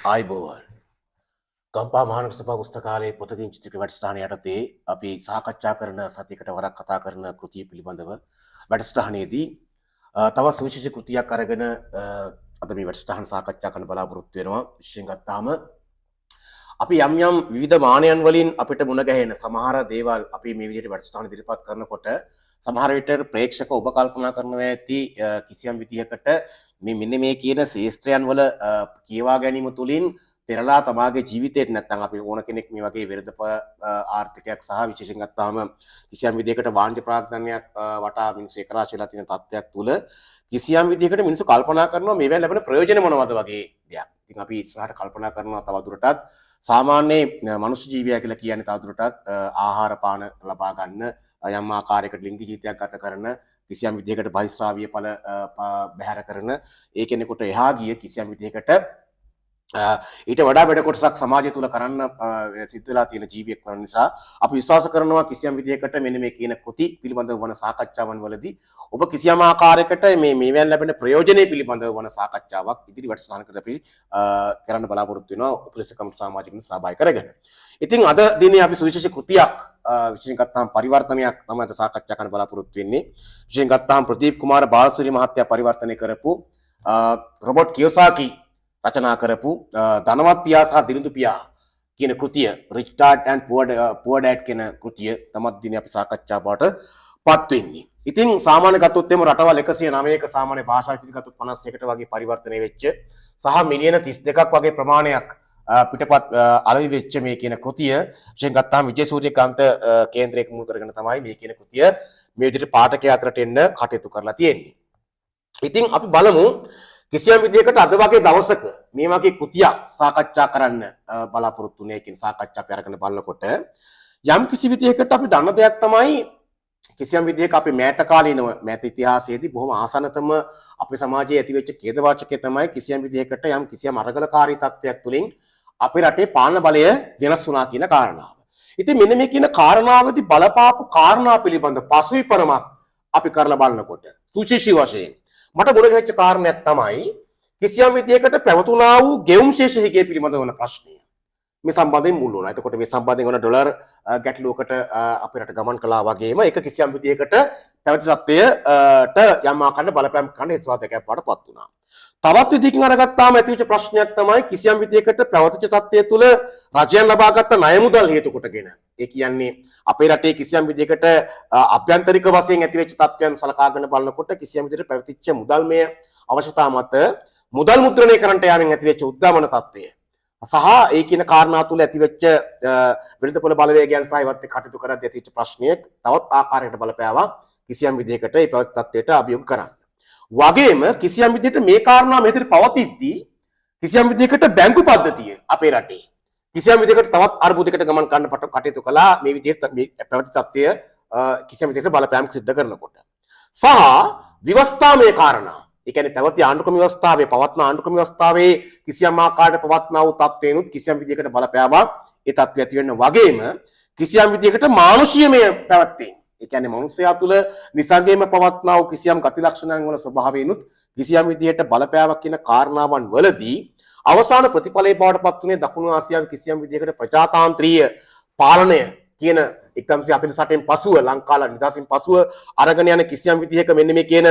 ආයිබෝවන් ගම්පා මහනගර සභා පුස්තකාලයේ පොතකින් චිත්‍රිත වැඩසටහන යටතේ අපි සාකච්ඡා කරන සතියකට වරක් කතා කරන කෘතිය පිළිබඳව වැඩසටහනේදී තව සුවිශේෂ කෘතියක් අරගෙන අද මේ වැඩසටහන සාකච්ඡා කරන්න බලාපොරොත්තු වෙනවා. විශේෂයෙන් ගත්තාම අපි යම් යම් විවිධ මානයන් වලින් අපිට මුණ ගැහෙන සමහර දේවල් අපි මේ විදිහට වැඩසටහන ඉදිරිපත් කරනකොට සමහර විට ප්‍රේක්ෂක ඔබ කල්පනා කරනවා ඇති කිසියම් විදිහකට මේ මෙන්න මේ කියන ශේෂ්ත්‍රයන් වල කියවා ගැනීම තුළින් පෙරලා තමාගේ ජීවිතේට නැත්නම් අපි ඕන කෙනෙක් මේ වගේ විරද ආර්ථිකයක් සහ විශේෂයෙන් ගත්තාම කිසියම් විදිහකට වාණිජ්‍ය ප්‍රාග්ධනයක් වටා මිනිස්සු එකරාශ වෙලා තියෙන තත්ත්වයක් තුළ කිසියම් විදිහකට මිනිස්සු කල්පනා කරනවා මේවෙන් ලැබෙන ප්‍රයෝජන මොනවද වගේ දෙයක්. ඉතින් අපි ඉස්සරහට කල්පනා කරනවා තවදුරටත් සාමාන්‍ය මනුෂ්‍ය ජීවියා කියලා කියන්නේ තවදුරටත් ආහාර පාන ලබා ගන්න යම් ආකාරයකට ලිංගික ජීවිතයක් ගත කරන කිසියම් විදිහකට බහිස්රාවීය ඵල බැහැර කරන ඒ කෙනෙකුට එහා ගිය කිසියම් විදිහකට ඊට වඩා වැඩ කොටසක් සමාජය තුල කරන්න සිද්ධ වෙලා තියෙන ජීවියෙක් වන නිසා අපි විශ්වාස කරනවා කිසියම් විදිහකට මෙන්න මේ කියන කෘති පිළිබඳව වන සාකච්ඡාවන් වලදී ඔබ කිසියම් ආකාරයකට මේවෙන් ලැබෙන ප්‍රයෝජනෙ පිළිබඳව වන සාකච්ඡාවක් ඉදිරි වැඩසටහනකට අපි කරන්න බලාපොරොත්තු වෙනවා උපදේශකම් සමාජිකයන් සහභාගී කරගෙන. ඉතින් අද දිනේ අපි සුවිශේෂ කෘතියක් විශේෂයෙන් ගත්තාම පරිවර්තනයක් තමයි අද සාකච්ඡා කරන්න බලාපොරොත්තු වෙන්නේ. විශේෂයෙන් ගත්තාම ප්‍රදීප් කුමාර බාලසූරිය මහත්තයා පරිවර්තනය කරපු රොබර්ට් කියෝසාකි රචනා කරපු ධනවත් පියා සහ දිරිඳු පියා කියන කෘතිය Rich Dad and Poor Dad කියන කෘතිය තමයි දිනේ අපි සාකච්ඡා බවට පත් වෙන්නේ. ඉතින් සාමාන්‍ය ගත්තොත් එම රටවල් 109ක සාමාන්‍ය භාෂා ඉදිරි ගත්තොත් 51කට වගේ පරිවර්තනය වෙච්ච සහ මිලියන 32ක් වගේ ප්‍රමාණයක් පිටපත් අලෙවි වෙච්ච මේ කියන කෘතිය විශේෂයෙන් ගත්තාම විජේසූරියකාන්ත කේන්ද්‍රයක මුල් කරගෙන තමයි මේ කියන කෘතිය මේ විදිහට පාඨකයා අතරට එන්න කටයුතු කරලා තියෙන්නේ. ඉතින් අපි බලමු කිසියම් විදිහකට අද වගේ දවසක මේ වගේ කෘතියක් සාකච්ඡා කරන්න බලාපොරොත්තු වෙන එකකින් සාකච්ඡා කරගෙන බලනකොට යම් කිසි විදිහකට අපි දන්න දෙයක් තමයි කිසියම් විදිහක අපි මෑත කාලීනව මෑත ඉතිහාසයේදී බොහොම ආසන්නතම අපේ සමාජයේ ඇතිවෙච්ච ඛේදවාචකය තමයි කිසියම් විදිහකට යම් කිසියම් අරගලකාරී තත්ත්වයක් තුළින් අපේ රටේ පාලන බලය වෙනස් වුණා කියන කාරණාව. ඉතින් මෙන්න මේ කියන කාරණාවදී බලපාපු කාරණා පිළිබඳ පසුවිපරමක් අපි කරලා බලනකොට සුචිෂි වශයෙන් මට මුණ ගැහිච්ච කාරණයක් තමයි කිසියම් විදියකට පැවතුනා වූ ගෙවුම් ශේෂිකයේ පිළිබඳ වන ප්‍රශ්නය. මේ සම්බන්ධයෙන් මුල් වුණා. එතකොට මේ සම්බන්ධයෙන් වන ඩොලර් ගැටලුවකට අපේ රට ගමන් කළා වගේම ඒක කිසියම් විදියකට පැවති සත්‍යයට යම් ආකාරයකට බලපෑම් කරන්න හේතුවක් වඩපත් වුණා. තවත් විදිහකින් අරගත්තාම ඇතිවෙච්ච ප්‍රශ්නයක් තමයි කිසියම් විදියකට පැවතිච්ච තත්ත්වය තුළ රජයන් ලබාගත් ණය මුදල් හේතු කොටගෙන. ඒ කියන්නේ අපේ රටේ කිසියම් විදිහකට අභ්‍යන්තරික වශයෙන් ඇතිවෙච්ච තත්ත්වයන් සලකාගෙන බලනකොට කිසියම් විදිහට පැවතිච්ච මුදල්මය අවශ්‍යතා මත මුදල් මුද්‍රණය කරන්නට යාමෙන් ඇතිවෙච්ච උද්දමන තත්ත්වය සහ ඒ කියන කාරණා තුළ ඇතිවෙච්ච විරුද්ධ පොළ බලවේගයන් සහ ඒවත් එක්ක කටයුතු කරද්දී ඇතිවෙච්ච ප්‍රශ්නයක් තවත් ආකාරයකට බලපෑවා කිසියම් විදිහකට ඒ පැවති තත්ත්වයට අභියෝග කරන්න. වගේම කිසියම් විදිහට මේ කාරණා මෙතන පවතිද්දී කිසියම් විදිහකට බැංකු පද්ධතිය අපේ රටේ කිසියම් විදිහකට තවත් අර්බුදයකට ගමන් කරන්න කටයුතු කළා මේ විදිහට මේ පැවති තත්ත්වය කිසියම් විදිහකට බලපෑම් සිද්ධ කරනකොට සහ ව්‍යවස්ථාමය කාරණා ඒ කියන්නේ පැවති ආණ්ඩුක්‍රම ව්‍යවස්ථාවේ පවත්න ආණ්ඩුක්‍රම ව්‍යවස්ථාවේ කිසියම් ආකාරයකට පවත්නා වූ තත්ත්වයන්ුත් කිසියම් විදිහකට බලපෑවක් ඒ තත්ත්වය ඇති වෙන්න වගේම කිසියම් විදිහකට මානුෂීයමය පැවැත්මෙන් ඒ කියන්නේ මනුස්සයා තුළ නිසංගේම පවත්නා වූ කිසියම් ගති ලක්ෂණයන් වල ස්වභාවයෙන්ුත් කිසියම් විදිහට බලපෑවක් කියන කාරණාවන් වලදී අවසාන ප්‍රතිඵලයේ බවට පත් වුණේ දකුණු ආසියාවේ කිසියම් විදිහකට ප්‍රජාතාන්ත්‍රීය පාලනය කියන 1948න් පසුව ලංකාවේ නිදහසින් පසුව අරගෙන යන කිසියම් විදිහක මෙන්න මේ කියන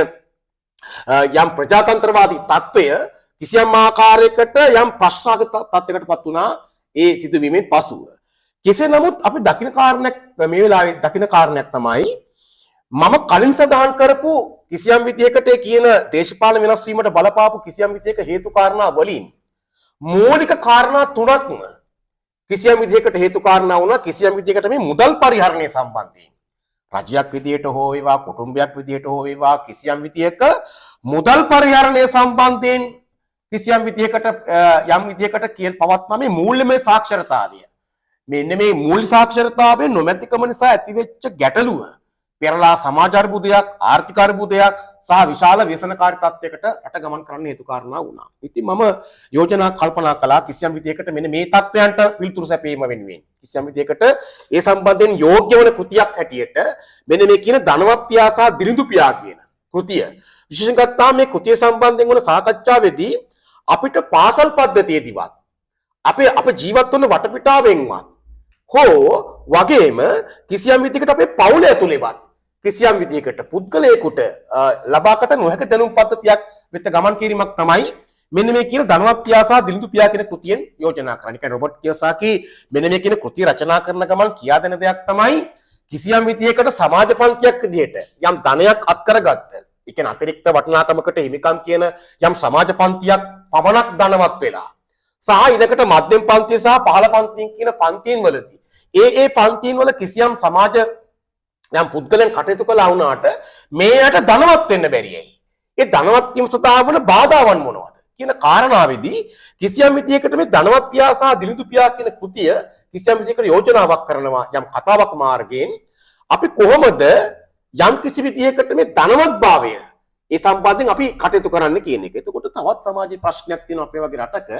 යම් ප්‍රජාතන්ත්‍රවාදී තත්ත්වය කිසියම් ආකාරයකට යම් ප්‍රශ්නාර්ථ තත්ත්වයකට පත් වුණා ඒ සිදුවීමෙන් පසුව. කෙසේ නමුත් අපි දකින කාරණයක් මේ වෙලාවේ දකින කාරණයක් තමයි මම කලින් සඳහන් කරපු කිසියම් විදිහකට කියන දේශපාලන වෙනස් වීමට බලපාපු කිසියම් විදිහක හේතු කාරණා වලින් මූලික කාරණා තුනක්ම කිසියම් විදිහකට හේතු කාරණා වුණා කිසියම් විදිහකට මේ මුදල් පරිහරණය සම්බන්ධයෙන් රජයක් විදියට හෝ වේවා කුටුම්බයක් විදියට හෝ වේවා කිසියම් විදිහක මුදල් පරිහරණය සම්බන්ධයෙන් කිසියම් විදිහකට යම් විදිහකට කියන පවත්නා මේ මූල්‍යමය සාක්ෂරතාවය මෙන්න මේ මූල්‍ය සාක්ෂරතාවයේ නොමැතිකම නිසා ඇතිවෙච්ච ගැටලුව පෙරලා සමාජ අර්බුදයක් ආර්ථික අර්බුදයක් සහ විශාල ව්‍යසනකාරී තත්යකට රට ගමන් කරන්න හේතු කාරණා වුණා. ඉතින් මම යෝජනා කල්පනා කළා කිසියම් විදිහකට මෙන්න මේ තත්ත්වයන්ට පිළිතුරු සැපීම වෙනුවෙන් කිසියම් විදිහකට ඒ සම්බන්ධයෙන් යෝග්‍ය වන කෘතියක් හැටියට මෙන්න මේ කියන ධනවත් පියා සහ දිරිඳු පියා කියන කෘතිය විශේෂයෙන් ගත්තාම මේ කෘතිය සම්බන්ධයෙන් වන සාකච්ඡාවේදී අපිට පාසල් පද්ධතියේදීවත් අපේ ජීවත් වන වටපිටාවෙන්වත් හෝ වගේම කිසියම් විදිහකට අපේ පවුල ඇතුළේවත් කිසියම් විදිහකට පුද්ගලයෙකුට ලබාගත නොහැකි දැනුම් පද්ධතියක් වෙත ගමන් කිරීමක් තමයි මෙන්න මේ කියන ධනවත් පියා සහ දිලිඳු පියා කියන කෘතියෙන් යෝජනා කරන්නේ. ඒ කියන්නේ රොබර්ට් කියෝසාකි මෙන්න මේ කියන කෘතිය රචනා කරන ගමන් කියා දෙන දෙයක් තමයි කිසියම් විදිහකට සමාජ පන්තියක් විදිහට යම් ධනයක් අත්කරගත්ත. ඒ කියන්නේ අතිරික්ත වටිනාකමකට හිමිකම් කියන යම් සමාජ පන්තියක් පමණක් ධනවත් වෙලා සහ ඉදකට මධ්‍යම පන්තිය සහ පහළ පන්තිය කියන පන්තියන් වලදී ඒ පන්තියන් වල කිසියම් සමාජ යම් පුද්ගලයන් කටයුතු කළා වුණාට මේයට ධනවත් වෙන්න බැරි ඇයි? ඒ ධනවත් වීම සඳහා වන බාධාවන් මොනවද කියන කාරණාවේදී කිසියම් විදියකට මේ ධනවත් පියා සහ දිලිඳු පියා කියන කෘතිය කිසියම් විදියකට යෝජනාවක් කරනවා යම් කතාවක් මාර්ගයෙන් අපි කොහොමද යම් කිසි විදියකට මේ ධනවත්භාවය ඒ සම්බන්ධයෙන් අපි කටයුතු කරන්න කියන එක. එතකොට තවත් සමාජීය ප්‍රශ්නයක් තියෙනවා අපේ වගේ රටක.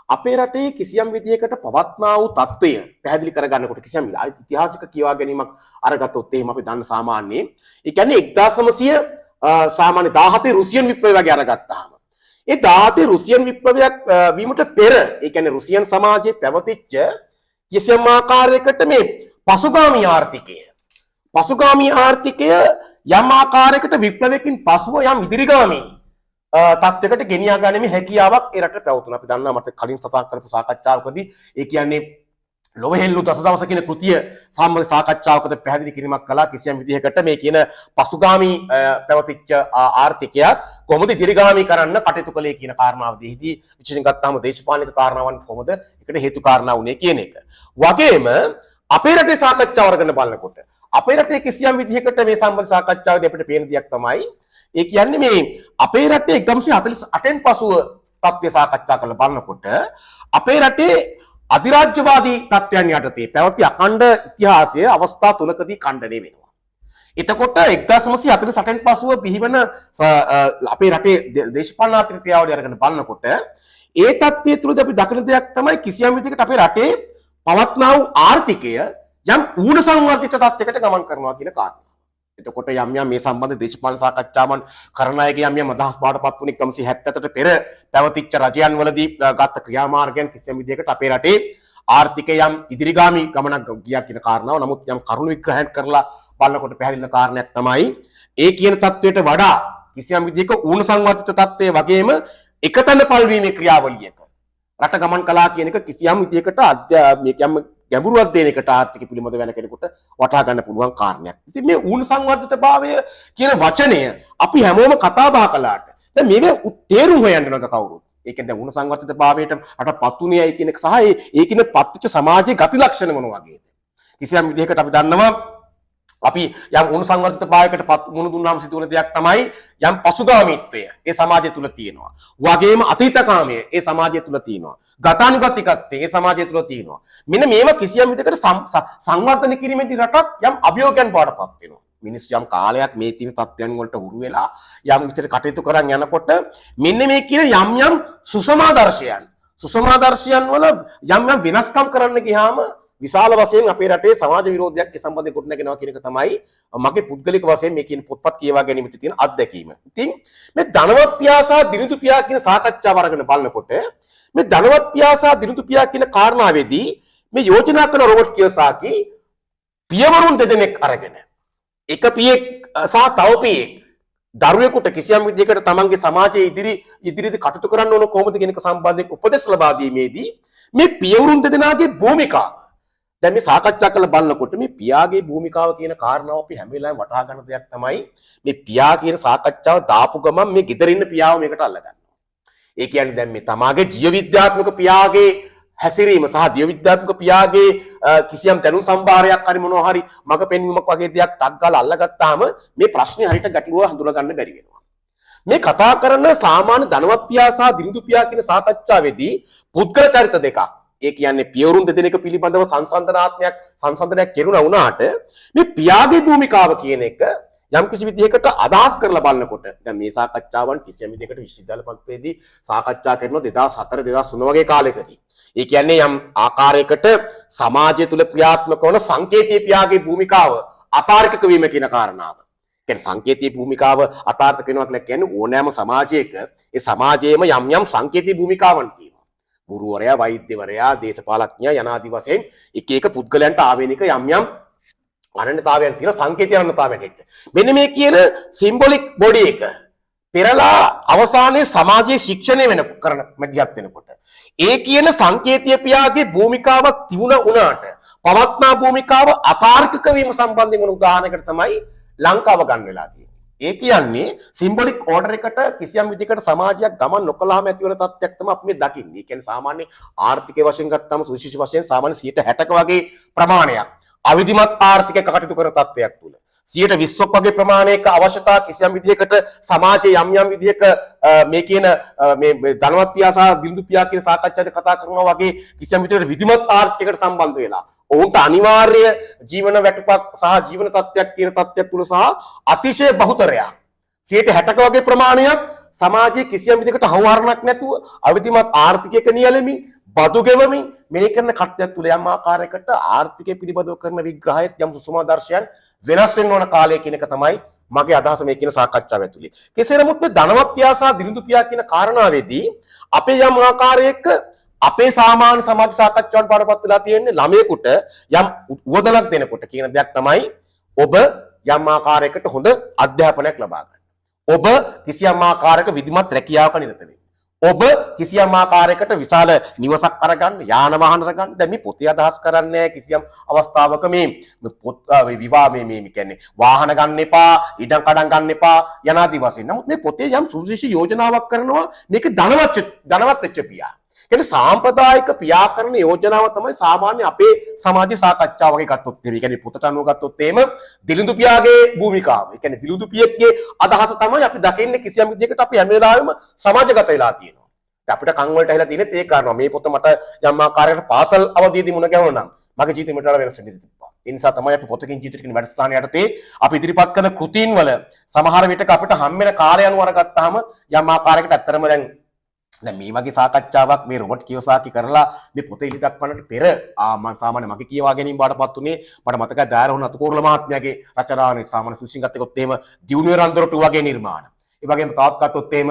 අපේ රටේ කිසියම් විදියකට පවත්නා වූ තත්ත්වය පැහැදිලි කරගන්නකොට කිසියම් ඉතිහාසික කියවා ගැනීමක් අරගත්තොත් එහෙම අපි දන්න සාමාන්‍යයෙන් ඒ කියන්නේ 1900 සාමාන්‍ය 17 රුසියන් විප්ලවය වගේ අරගත්තාම ඒ 17 රුසියන් විප්ලවයක් වීමට පෙර ඒ කියන්නේ රුසියන් සමාජයේ පැවතිච්ච කිසියම් ආකාරයකට මේ පසුගාමී ආර්ථිකය යම් ආකාරයකට විප්ලවයකින් පසුව යම් ඉදිරිගාමී තත්වයකට ගෙනියා ගැනීමේ හැකියාවක් ඒ රටට පැවතුණා. අපි දන්නවා මට කලින් සටහන් කරපු සාකච්ඡාවකදී ඒ කියන්නේ ලොවෙහෙල්ලු දසදවස කියන කෘතිය සම්බන්ධ සාකච්ඡාවකද පැහැදිලි කිරීමක් කළා කිසියම් විදිහකට මේ කියන පසුගාමී පැවතිච්ච ආර්ථිකයක් කොහොමද ඉදිරිගාමී කරන්න කටයුතු කළේ කියන කාරණාවදීදී විශේෂයෙන් ගත්තාම දේශපාලනික කාරණාවන් කොහොමද ඒකට හේතු කාරණා වුණේ කියන එක. වගේම අපේ රටේ සාකච්ඡාව අරගෙන බලනකොට අපේ රටේ කිසියම් විදිහකට මේ සම්බන්ධ සාකච්ඡාවේදී අපිට පේන දෙයක් තමයි ඒ කියන්නේ මේ අපේ රටේ 1948න් පසුව තත්ත්වය සාකච්ඡා කරලා බලනකොට අපේ රටේ අධිරාජ්‍යවාදී තත්ත්වයන් යටතේ පැවති අඛණ්ඩ ඉතිහාසයේ අවස්ථා තුනකදී ඛණ්ඩණය වෙනවා. එතකොට 1948න් පසුව පිහිවන අපේ රටේ දේශපාලන ආර්ථික ක්‍රියාවලිය අරගෙන බලනකොට ඒ තත්ත්වයේ තුලදී අපි දකින දෙයක් තමයි කිසියම් විදිහකට අපේ රටේ පවත්නා වූ ආර්ථිකය යම් ඌණ සංවර්ධිත තත්ත්වයකට ගමන් කරනවා කියන කාරණා. එතකොට යම් මේ සම්බන්ධ දේශපාලන සාකච්ඡාවන් කරන අයගේ යම් අදහස් බාටපත් වුණේ 1970ට පෙර පැවතිච්ච රජයන් වලදී ගත ක්‍රියාමාර්ගයන් කිසියම් විදිහකට අපේ රටේ ආර්ථිකය යම් ඉදිරිගාමී ගමනක් ගියා කියන කාරණාව. නමුත් යම් කරුණු විග්‍රහයන් කරලා බලනකොට පැහැදිලි කාරණයක් තමයි ඒ කියන තත්වයට වඩා කිසියම් විදිහක ඌණ සංවර්ධිත තත්ත්වයේ වගේම එකතැන පල්වීමේ ක්‍රියාවලියක රට ගමන් කළා කියන එක කිසියම් විදිහකට යම් ගැඹුරු අධ්‍යයනයකට ආර්ථික පිළිබඳ වෙන කෙනෙකුට වටහා ගන්න පුළුවන් කාරණයක්. ඉතින් මේ ඌණ සංවර්ධිතභාවය කියන වචනය අපි හැමෝම කතා බහ කළාට දැන් මේක තේරුම් හොයන්න නැත කවුරුත්. ඒ කියන්නේ ඌණ සංවර්ධිතභාවයට රටපත් උනේයි කියන එක සහ ඒකින පත්විච්ච සමාජයේ ගති ලක්ෂණ මොන වගේද? කිසියම් විදිහකට අපි දන්නවා අපි යම් ඌණ සංවර්ධිතභාවයකට මුහුණ දුන්නාම සිදුවන දෙයක් තමයි යම් පසුගාමීත්වය ඒ සමාජය තුල තියෙනවා. වගේම අතීතකාමය ඒ සමාජය තුල තියෙනවා. ගතානුගතිකත්වය ඒ සමාජය තුල තියෙනවා. මෙන්න මේවා කිසියම් විදිහකට සංවර්ධනය කිරීමේදී රටක් යම් අභියෝගයන් බාටපත් වෙනවා. මිනිස්සු යම් කාලයක් මේ තියෙන තත්ත්වයන් වලට හුරු වෙලා යම් විදිහට කටයුතු කරන් යනකොට මෙන්න මේ කියන යම් සුසමාදර්ශයන් වල යම් වෙනස්කම් කරන්න ගියාම විශාල වශයෙන් අපේ රටේ සමාජ විරෝධයක් ඒ සම්බන්ධයෙන් ගොඩනගෙනවා කියන එක තමයි මගේ පුද්ගලික වශයෙන් මේ කියන පොත්පත් කියවා ගැනීමට තියෙන අත්දැකීම. ඉතින් මේ ධනවත් පියා සහ දිලිඳු පියා කියන සාකච්ඡාව අරගෙන බලනකොට මේ ධනවත් පියා සහ දිලිඳු පියා කියන කාරණාවේදී මේ යෝජනා කරන රොබර්ට් කියෝසාකි පියවරුන් දෙදෙනෙක් අරගෙන එක පියෙක් සහ තව පියෙක් දරුවෙකුට කිසියම් විදිහකට තමන්ගේ සමාජයේ ඉදිරියට කටයුතු කරන්න ඕන කොහොමද කියන එක සම්බන්ධයෙන් උපදෙස් ලබා දීමේදී මේ පියවරුන් දෙදෙනාගේ භූමිකාව දැන් මේ සාකච්ඡා කරලා බලනකොට මේ පියාගේ භූමිකාව කියන කාරණාව අපි හැම වෙලාවෙම වටහා ගන්න දෙයක් තමයි මේ පියා කියන සාකච්ඡාව දාපු ගමන් මේ ගෙදර ඉන්න පියාව මේකට අල්ල ගන්නවා. ඒ කියන්නේ දැන් මේ තමාගේ ජීව විද්‍යාත්මක පියාගේ හැසිරීම සහ ජීව විද්‍යාත්මක පියාගේ කිසියම් දැනුම් සම්භාරයක් හරි මොනවා හරි මග පෙන්වීමක් වගේ දෙයක් ටක් ගාලා අල්ලගත්තාම මේ ප්‍රශ්නේ හරියට ගැටලුව හඳුනා ගන්න බැරි වෙනවා. මේ කතා කරන සාමාන්‍ය ධනවත් පියා සහ දිලිඳු පියා කියන සාකච්ඡාවේදී පුද්ගල චරිත දෙකක් ඒ කියන්නේ පියවරුන් දෙදෙනෙක් පිළිබඳව සංසන්දනයක් කෙරුණා වුණාට මේ පියාගේ භූමිකාව කියන එක යම් කිසි විදිහකට අදහස් කරලා බලනකොට දැන් මේ සාකච්ඡාවන් කිසියම් විදිහකට විශ්වවිද්‍යාල පන්තිවේදී සාකච්ඡා කරනවා 2004 2003 වගේ කාලෙකදී. ඒ කියන්නේ යම් ආකාරයකට සමාජය තුල ක්‍රියාත්මක වන සංකේතීය පියාගේ භූමිකාව අතාර්කික වීම කියන කාරණාව. කියන්නේ සංකේතීය භූමිකාව අතාර්ථක වෙනවා කියලා කියන්නේ ඕනෑම සමාජයක ඒ සමාජයේම යම් සංකේතීය භූමිකාවන් තියෙනවා. ගුරුවරයා, වෛද්‍යවරයා, දේශපාලඥයා යනාදී වශයෙන් එක එක පුද්ගලයන්ට ආවේනික යම් යම් අනන්‍යතාවයන් තියෙන සංකේතීය අනන්‍යතාවයන් හිට. මෙන්න මේ කියන සිම්බොලික් බොඩි එක පෙරලා අවසානයේ සමාජයේ ශික්ෂණය වෙන කරන මැදිහත් වෙනකොට ඒ කියන සංකේතීය පියාගේ භූමිකාවක් තිබුණා වුණාට පවත්නා භූමිකාව අතාර්කික වීම සම්බන්ධයෙන් වන උදාහරණයකට තමයි ලංකාව ගන්න වෙලා තියෙන්නේ. ඒ කියන්නේ සිම්බොලික් ඕඩර් එකට කිසියම් විදිහකට සමාජයක් ගමන් නොකළාම ඇති වෙන තත්ත්වයක් තමයි අපි මේ දකින්නේ. ඒ කියන්නේ සාමාන්‍ය ආර්ථිකයේ වශයෙන් ගත්තාම සුවිශේෂ වශයෙන් සාමාන්‍ය 60ක වගේ ප්‍රමාණයක් අවිධිමත් ආර්ථිකයක කටයුතු කරන තත්ත්වයක් තුල 120ක් වගේ ප්‍රමාණයක අවශ්‍යතා කිසියම් විදිහකට සමාජයේ යම් යම් විදිහක මේ කියන මේ ධනවත් පියා සහ දිලිඳු පියා කියන සාකච්ඡාවේ කතා කරනවා වගේ කිසියම් විදිහකට විධිමත් ආර්ථිකයකට සම්බන්ධ වෙලා ඔවුන්ට අනිවාර්ය ජීවන වැටුපක් සහ ජීවන තත්ත්වයක් තියෙන තත්ත්වයක් තුල සහ අතිශය බහුතරයක් 60ක වගේ ප්‍රමාණයක් සමාජයේ කිසියම් විදිහකට හවුහරණක් නැතුව අවිධිමත් ආර්ථිකයක නියැලෙමින් බදු ගෙවමින් මේ කරන කටයුතු තුළ යම් ආකාරයකට ආර්ථිකය පිළිබඳව කරන විග්‍රහයත් යම් සුසුමාදර්ශයන් වෙනස් වෙන්න ඕන කාලය කියන එක තමයි මගේ අදහස මේ කියන සාකච්ඡාව ඇතුලේ. කෙසේ නමුත් මේ ධනවත් පියා සහ දිලිඳු පියා කියන කාරණාවේදී අපේ යම් ආකාරයක අපේ සාමාන්‍ය සමාජ සාකච්ඡාවන් පාඩපත් වෙලා තියෙන්නේ ළමයෙකුට යම් උවදලක් දෙනකොට කියන දෙයක් තමයි ඔබ යම් ආකාරයකට හොඳ අධ්‍යාපනයක් ලබා ගන්න. ඔබ කිසියම් ආකාරයක විධිමත් රැකියාවක නිරත වෙන්න. ඔබ කිසියම් ආකාරයකට විශාල නිවසක් අරගන්න, යාන වාහන අරගන්න. දැන් මේ පොතේ අදහස් කරන්නේ කිසියම් අවස්ථාවක මේ පොත් විවාහ මේ කියන්නේ වාහන ගන්න එපා, ඉඩම් කඩම් ගන්න එපා යනාදී වශයෙන්. නමුත් මේ පොතේ යම් සුවිශේෂී යෝජනාවක් කරනවා මේක ධනවත් වෙච්ච පියා. කියන්නේ සාම්ප්‍රදායික පියාකරන යෝජනාව තමයි සාමාන්‍ය අපේ සමාජ සාකච්ඡාව වගේ ගත්තොත් එහෙම. ඒ කියන්නේ පොතට අනුව ගත්තොත් එහෙම දිලිඳු පියාගේ භූමිකාව. ඒ කියන්නේ දිලිඳු පියෙක්ගේ අදහස තමයි අපි දකින්නේ කිසියම් විදිහකට අපි හැම වෙලාවෙම සමාජගත වෙලා තියෙනවා. දැන් අපිට කන් වලට ඇහිලා තියෙන්නේ ඒ කාරණා. මේ පොත මට යම් ආකාරයකට පාසල් අවදීදී මුණ ගැහුණා නම් මගේ ජීවිතේ මට වෙනස් වෙන්න තිබ්බා. ඒ නිසා තමයි අපි පොතකින් ජීවිතේ කියන වැඩසටහන යටතේ අපි ඉදිරිපත් කරන කෘතීන් වල සමහර විටක අපිට හම් වෙන කාලය අනුව අරගත්තාම යම් ආකාරයකට ඇත්තරම දැන් මේ වගේ සාකච්ඡාවක් මේ රොබර්ට් කියෝසාකි කරලා මේ පොත ඉලි දක්වන්නට පෙර මම සාමාන්‍ය මගේ කියවා ගැනීම බාටපත් උනේ මට මතකයි දායරහොන අතුකෝරළ මහත්මයාගේ රචනාවනේ සාමාන්‍ය සුසිංගත් එක්කත් එහෙම දියුණුවේ රන්දරටු වගේ නිර්මාණ. ඒ වගේම තවත් ගත්තොත් එහෙම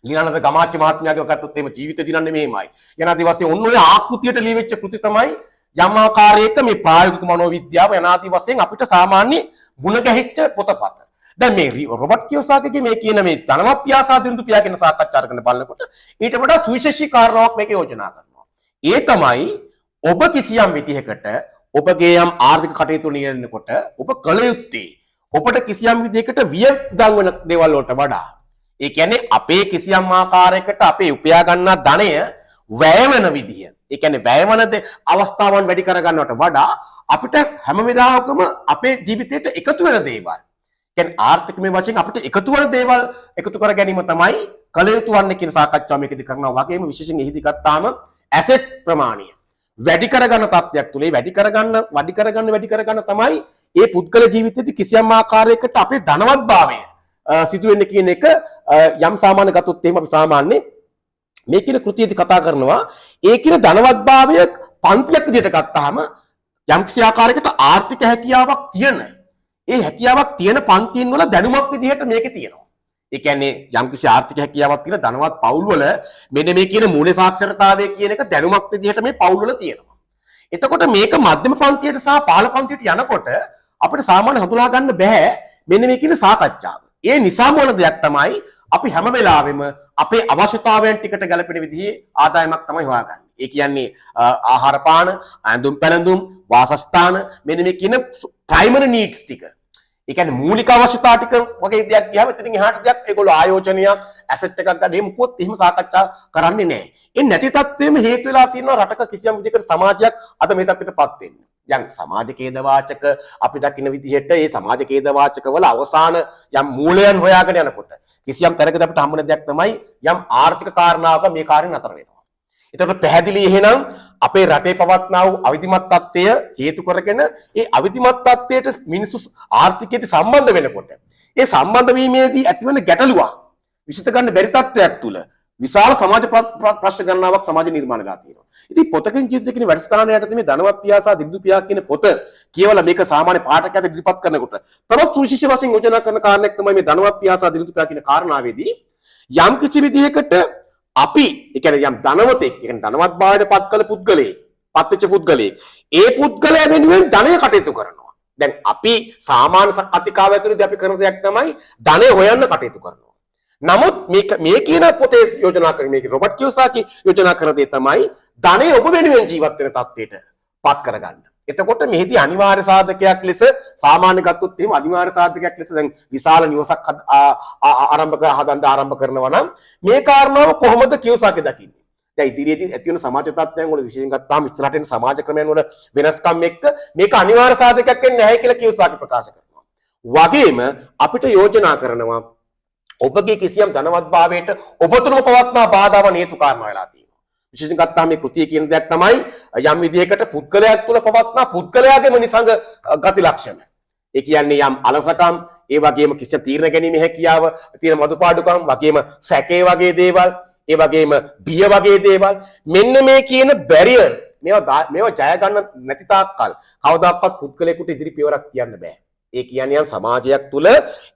ඊළඟට ගමාච්චි මහත්මයාගේ ගත්තොත් එහෙම ජීවිත දිනන්නේ මෙහෙමයි. යනාදී වශයෙන් ඔන්න ඔය ආකෘතියට ලියවිච්ච කෘති තමයි යම් ආකාරයක මේ ප්‍රායෝගික මනෝවිද්‍යාව යනාදී වශයෙන් අපිට සාමාන්‍ය ගුණ ගැහිච්ච පොතපත. දැන් මේ රොබර්ට් කියෝසාකිගේ මේ කියන මේ ධනවත් පියා සහ දිලිඳු පියා කියන සාකච්ඡා කරන බලනකොට ඊට වඩා සුවිශේෂී කාරණාවක් මේක යෝජනා කරනවා. ඒ තමයි ඔබ කිසියම් විදිහකට ඔබගේ යම් ආර්ථික කටයුතු නියැලෙනකොට ඔබ කල යුත්තේ ඔබට කිසියම් විදිහකට වියදම් වෙන දේවල් වලට වඩා ඒ කියන්නේ අපේ කිසියම් ආකාරයකට අපේ උපයා ගන්නා ධනය වැය වෙන විදිහ. ඒ කියන්නේ වැය වෙන අවස්ථාවන් වැඩි කර ගන්නවට වඩා අපිට හැම වෙලාවකම අපේ ජීවිතයට එකතු වෙන දේවල් කියන්නේ ආර්ථිකමය වශයෙන් අපිට එකතු වෙන දේවල් එකතු කර ගැනීම තමයි කල යුතු වන්නේ කියන සාකච්ඡාව මේකදී කරනවා. වගේම විශේෂයෙන් එහිදී ගත්තාම ඇසෙට් ප්‍රමාණය වැඩි කරගන්න තත්ත්වයක් තුලේ වැඩි කරගන්න තමයි ඒ පුද්ගල ජීවිතයේදී කිසියම් ආකාරයකට අපේ ධනවත්භාවය සිදු වෙන්නේ කියන එක යම් සාමාන්‍ය ගතොත් එහෙම අපි සාමාන්‍ය මේ කියන කෘතියේදී කතා කරනවා ඒ කියන ධනවත්භාවය පන්තියක් විදිහට ගත්තාම යම් කිසි ආකාරයකට ආර්ථික හැකියාවක් තියෙන ඒ හැකියාවක් තියෙන පන්තින් වල දැනුමක් විදිහට මේකේ තියෙනවා. ඒ කියන්නේ යම්කිසි ආර්ථික හැකියාවක් තියෙන ධනවත් පවුල් වල මෙන්න මේ කියන මූල්‍ය සාක්ෂරතාවය කියන එක දැනුමක් විදිහට මේ පවුල් වල තියෙනවා. එතකොට මේක මධ්‍යම පන්තියට සහ පහළ පන්තියට යනකොට අපිට සාමාන්‍ය හඳුනා ගන්න බෑ මෙන්න මේ කියන සාකච්ඡාව. ඒ නිසාම වන දෙයක් තමයි අපි හැම වෙලාවෙම අපේ අවශ්‍යතාවයන් ටිකට ගැලපෙන විදිහේ ආදායමක් තමයි හොයාගන්නේ. ඒ කියන්නේ ආහාර පාන, ඇඳුම් පැළඳුම්, වාසස්ථාන මෙන්න මේ කියන ප්‍රයිමරි නීඩ්ස් ටික. ඒ කියන්නේ මූලික අවශ්‍යතා ටික වගේ දෙයක් ගියාම එතනින් එහාට දෙයක් ඒගොල්ලෝ ආයෝජනයක් ඇසෙට් එකක් ගන්න එහෙම මොකොත් එහෙම සාකච්ඡා කරන්නේ නැහැ. ඒ නැති තත්ත්වෙම හේතු වෙලා තියෙනවා රටක කිසියම් විදිහකට සමාජයක් අද මේ තත්ත්වයටපත් වෙන්නේ. දැන් සමාජ ඛේදවාචක අපි දකින්න විදිහට මේ සමාජ ඛේදවාචක වල අවසාන යම් මූලයන් හොයාගෙන යනකොට කිසියම් තැනකදී අපිට හම්බුන දෙයක් තමයි යම් ආර්ථික කාරණාවක මේ කාර්යය නතර වෙනවා. එතකොට පැහැදිලි එහෙනම් අපේ රටේ පවත්නා වූ අවිධිමත් තත්ත්වය හේතු කරගෙන ඒ අවිධිමත් තත්ත්වයට මිනිස්සු ආර්ථිකයට සම්බන්ධ වෙනකොට ඒ සම්බන්ධ වීමේදී ඇතිවන ගැටලුවක් විසඳ ගන්න බැරි තත්ත්වයක් තුල විශාල සමාජ ප්‍රශ්න ගණනාවක් සමාජ නිර්මාණ කරලා තියෙනවා. ඉතින් පොතකින් ජීවිත කියන වැඩසටහන යටතේ මේ ධනවත් පියා සහ දිලිඳු පියා කියන පොත කියවලා මේක සාමාන්‍ය පාඨකයාට ඉදිරිපත් කරනකොට තවත් සුවිශේෂ වශයෙන් යෝජනා කරන කාරණයක් තමයි මේ ධනවත් පියා සහ දිලිඳු පියා කියන කාරණාවේදී යම් කිසි විදිහකට අපි ඒ කියන්නේ යම් ධනවතෙක් ඒ කියන්නේ ධනවත් භාවයට පත් කළ පුද්ගලයෙක් පත්වෙච්ච පුද්ගලයෙක් ඒ පුද්ගලයා වෙනුවෙන් ධනය කටයුතු කරනවා. දැන් අපි සාමාන්‍ය කතිකාව ඇතුළේදී අපි කරන දෙයක් තමයි ධනය හොයන්න කටයුතු කරනවා. නමුත් මේ කියන පොතේ යෝජනා කරන මේක රොබර්ට් කියෝසාකි යෝජනා කරන දේ තමයි ධනය ඔබ වෙනුවෙන් ජීවත් වෙන තත්ත්වයට පත් කරගන්න. එතකොට මෙහිදී අනිවාර්ය සාධකයක් ලෙස සාමාන්‍ය ගත්තොත් එහෙම අනිවාර්ය සාධකයක් ලෙස දැන් විශාල නිවසක් ආරම්භ කරනවා නම් මේ කාරණාව කොහොමද කියෝසාකි දකින්නේ? දැන් ඉදිරියේදී ඇති වෙන සමාජ තත්ත්වයන් වල විශේෂයෙන් ගත්තාම ඉස්සරහට එන සමාජ ක්‍රමයන් වල වෙනස්කම් එක්ක මේක අනිවාර්ය සාධකයක් වෙන්නේ නැහැ කියලා කියෝසාකි ප්‍රකාශ කරනවා. වගේම අපිට යෝජනා කරනවා ඔබගේ කිසියම් ධනවත්භාවයට ඔබතුරුම පවත්නා බාධාවන් හේතු කාරණා වෙලා තියෙනවා. විශේෂයෙන් ගත්තාම මේ කෘතිය කියන දෙයක් තමයි යම් විදිහකට පුද්ගලයාක් තුළ පවත්නා පුද්ගලයාගේම නිසංග ගති ලක්ෂණ. ඒ කියන්නේ යම් අලසකම්, ඒ වගේම කිසියම් තීරණ ගැනීමේ හැකියාව, තියෙන මදුපාඩුකම්, වගේම සැකේ වගේ දේවල්, ඒ වගේම බිය වගේ දේවල් මෙන්න මේ කියන බැරියර් මේවා ජය ගන්න නැති තාක්කල් කවදාවත් පුද්ගලයෙකුට ඉදිරි පියවරක් තියන්න බෑ. ඒ කියන්නේ යම් සමාජයක් තුළ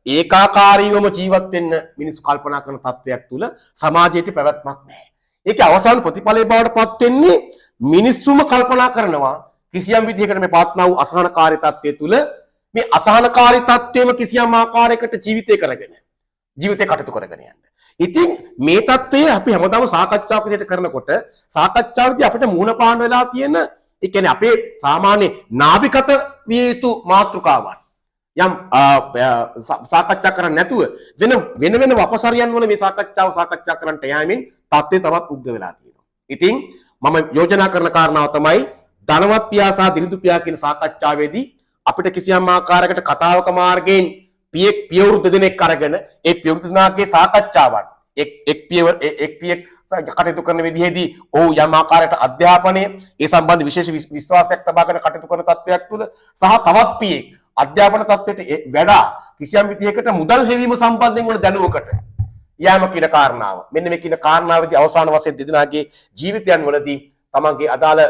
ඒකාකාරීවම ජීවත් වෙන්න මිනිස්සු කල්පනා කරන තත්ත්වයක් තුළ සමාජයේ පැවැත්මක් නැහැ. ඒකේ අවසාන ප්‍රතිඵලය බවට පත් වෙන්නේ මිනිස්සුම කල්පනා කරනවා කිසියම් විදිහකට මේ පවත්නා වූ අසහනකාරී තත්ත්වය තුළ මේ අසහනකාරී තත්ත්වෙම කිසියම් ආකාරයකට ජීවිතය කටයුතු කරගෙන යන්න. ඉතින් මේ தත්ත්වය අපි හැමදාම සාකච්ඡාවක් විදිහට කරනකොට සාකච්ඡාවේදී අපිට මුහුණ පාන වෙලා තියෙන ඒ කියන්නේ අපේ සාමාන්‍ය නාභිගත විය යුතු මාතෘකාවන් යම් සාකච්ඡා කරන්නේ නැතුව වෙන වපසරියන් වල මේ සාකච්ඡා කරන්නට යෑමෙන් தත්ත්වය තවත් උග්‍ර වෙලා තියෙනවා. ඉතින් මම යෝජනා කරන කාරණාව තමයි ධනවත් පියා සහ දිලිඳු පියා කියන සාකච්ඡාවේදී අපිට කිසියම් ආකාරයකට කතාවක මාර්ගයෙන් පියවරු දෙදෙනෙක් අරගෙන ඒ පියවරු දෙදෙනාගේ සාකච්ඡාවන් එක් පියෙක් කටයුතු කරන විදිහේදී ඔව් යම් ආකාරයකට අධ්‍යාපනයේ ඒ සම්බන්ධ විශේෂ විශ්වාසයක් තබාගෙන කටයුතු කරන තත්ත්වයක් තුළ සහ තවත් පියෙක් අධ්‍යාපන තත්ත්වයට වඩා කිසියම් විදිහකට මුදල් හෙවීම සම්බන්ධයෙන් වන දැනුමකට යෑම කියන කාරණාව. මෙන්න මේ කියන කාරණාවේදී අවසාන වශයෙන් දෙදෙනාගේ ජීවිතයන් වලදී තමන්ගේ අදාළ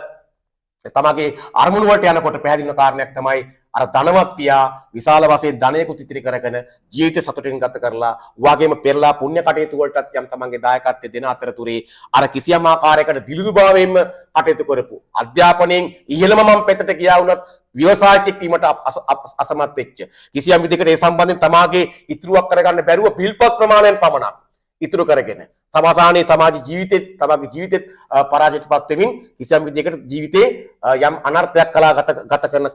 තමන්ගේ අරමුණු වලට යනකොට පැහැදිලි වෙන කාරණයක් තමයි අර ධනවත් පියා විශාල වශයෙන් ධනයකුත් ඉතිරි කරගෙන ජීවිත සතුටින් ගත කරලා වගේම පෙරලා පුණ්‍ය කටයුතු වලටත් යම් තමන්ගේ දායකත්වය දෙන අතරතුරේ අර කිසියම් ආකාරයකට දිලිඳුභාවයෙන්ම කටයුතු කරපු අධ්‍යාපනයෙන් ඉහළම මම පෙතට ගියා වුණත් ව්‍යවසායකෙක් වීමට අසමත් වෙච්ච කිසියම් විදිහකට ඒ සම්බන්ධයෙන් තමාගේ ඉතුරුවක් කරගන්න බැරුව පිල්පත් ප්‍රමාණයෙන් පමණක් ඉතුරු කරගෙන සමාජානයේ සමාජ ජීවිතෙත් තමගේ ජීවිතෙත් පරාජයටපත් වෙමින් කිසියම් විදිහකට ජීවිතේ යම් අනර්ථයක් කළා ගත කරන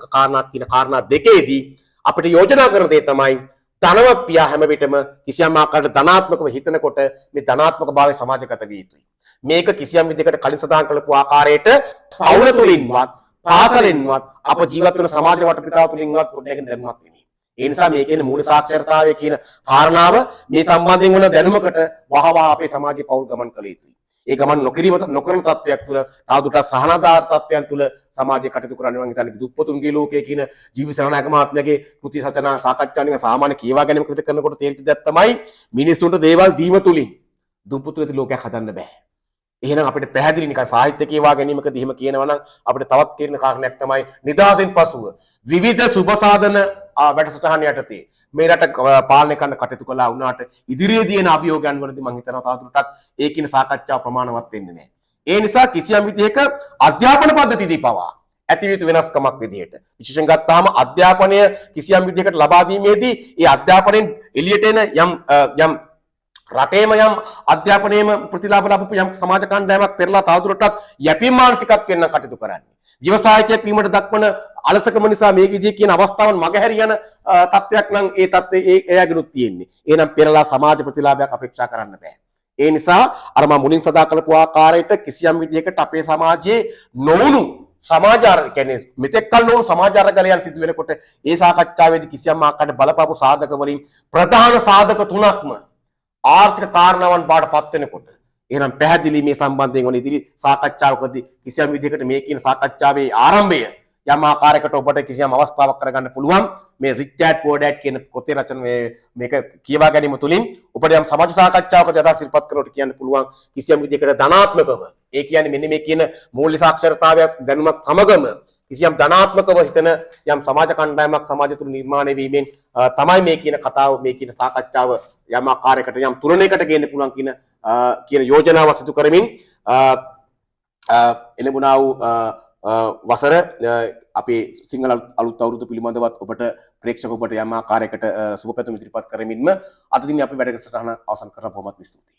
කාරණා දෙකේදී අපිට යෝජනා කරන දේ තමයි ධනවත් පියා හැම විටම කිසියම් ආකාරයකට ධනාත්මකව හිතනකොට මේ ධනාත්මක භාවය සමාජගත විය යුතුයි. මේක කිසියම් විදිහකට කලින් සඳහන් කළපු ආකාරයට පවුල තුලින්වත් පාසලෙන්වත් අප ජීවත් වෙන සමාජ වටපිටාව තුලින්වත් පොඩ්ඩකින් දැනුමක් නෙමෙයි. ඒ නිසා මේ කියන මූල සාක්ෂරතාවය කියන කාරණාව මේ සම්බන්ධයෙන් වන දැනුමකට වහවහ අපේ සමාජයේ පෞල් ගමන් කළ යුතුයි. ඒ ගමන් නොකරන තත්ත්වයක් තුළ තවදුරටත් සහනාදාර තත්ත්වයන් තුළ සමාජයේ කටයුතු කරන්න මම හිතන්නේ දුප්පතුන්ගේ ලෝකයේ කියන ජීවි සරණායක මහත්මයාගේ කෘති සචනා සාකච්ඡාවලින් සාමාන්‍ය කියවා ගැනීම කෘති කරනකොට තේරිච්ච දෙයක් තමයි මිනිස්සුන්ට දේවල් දීම තුලින් දුප්පතුන්ට ලෝකයක් හදන්න බෑ. එහෙනම් අපිට පැහැදිලි නිකන් සාහිත්‍ය කියවා ගැනීමකදී එහෙම කියනවා නම් අපිට තවත් කියන කාරණයක් තමයි නිදහසෙන් පසුව විවිධ සුබ සාධන වැඩසටහන යටතේ මේ රට පාලනය කරන්න කටයුතු කළා වුණාට ඉදිරියේදී එන අභියෝගයන් වලදී මම හිතනවා තවදුරටත් ඒ කියන සාකච්ඡාව ප්‍රමාණවත් වෙන්නේ නැහැ. ඒ නිසා කිසියම් විදිහක අධ්‍යාපන පද්ධතියදී පවා ඇතිවිත වෙනස්කමක් විදිහට විශේෂයෙන් ගත්තාම අධ්‍යාපනය කිසියම් විදිහකට ලබා දීමේදී ඒ අධ්‍යාපනයෙන් එළියට එන යම් රටේම යම් අධ්‍යාපනයේම ප්‍රතිලාභ ලැබපු යම් සමාජ කණ්ඩායමක් පෙරලා තවදුරටත් යැපීම් මානසිකත්වයෙන් කටයුතු කරන්නේ. ව්‍යවසායකයෙක් වීමට දක්වන අලසකම නිසා මේ විදිහේ කියන අවස්ථාවන් මගහැරී යන තත්ත්වයක් නම් ඒ තත්ත්වයේ එයාගෙනුත් තියෙන්නේ. එහෙනම් පෙරලා සමාජ ප්‍රතිලාභයක් අපේක්ෂා කරන්න බෑ. ඒ නිසා අර මම මුලින් සදා කළපු ආකාරයට කිසියම් විදිහකට අපේ සමාජයේ නොවුණු සමාජාර කියන්නේ මෙතෙක් කල නොවුණු සමාජාරගලයන් සිදු වෙනකොට ඒ සාකච්ඡාවේදී කිසියම් ආකාරයකට බලපාපු සාධක වලින් ප්‍රධාන සාධක තුනක්ම ආර්ථික කාරණාවන් බාටපත් වෙනකොට එහෙනම් පැහැදිලි මේ සම්බන්ධයෙන් වන ඉදිරි සාකච්ඡාවකදී කිසියම් විදිහකට මේ කියන සාකච්ඡාවේ ආරම්භය යම් ආකාරයකට ඔබට කිසියම් අවස්ථාවක් කරගන්න පුළුවන් මේ රිචාඩ් පෝඩැට් කියන පොතේ රචන මේක කියවා ගැනීම තුලින් ඔබට යම් සමාජ සාකච්ඡාවක යථා සිල්පත් කරනකොට කියන්න පුළුවන් කිසියම් විදිහකට ධනාත්මකව ඒ කියන්නේ මෙන්න මේ කියන මූල්‍ය සාක්ෂරතාවයක් දැනුමක් සමගම කිසියම් ධනාත්මකව හිතන යම් සමාජ කණ්ඩායමක් සමාජ තුල නිර්මාණය වීමෙන් තමයි මේ කියන කතාව මේ කියන සාකච්ඡාව යම් ආකාරයකට යම් තුලණයකට ගේන්න පුළුවන් කියන කියන යෝජනාව සිදු කරමින් එළඹුණා වූ වසර අපේ සිංහල අලුත් අවුරුදු පිළිබඳවත් ඔබට ප්‍රේක්ෂක ඔබට යම් ආකාරයකට සුබ පැතුම් ඉදිරිපත් කරමින්ම අද දින අපි වැඩසටහන අවසන් කරන බොහොමත් ස්තුතියි.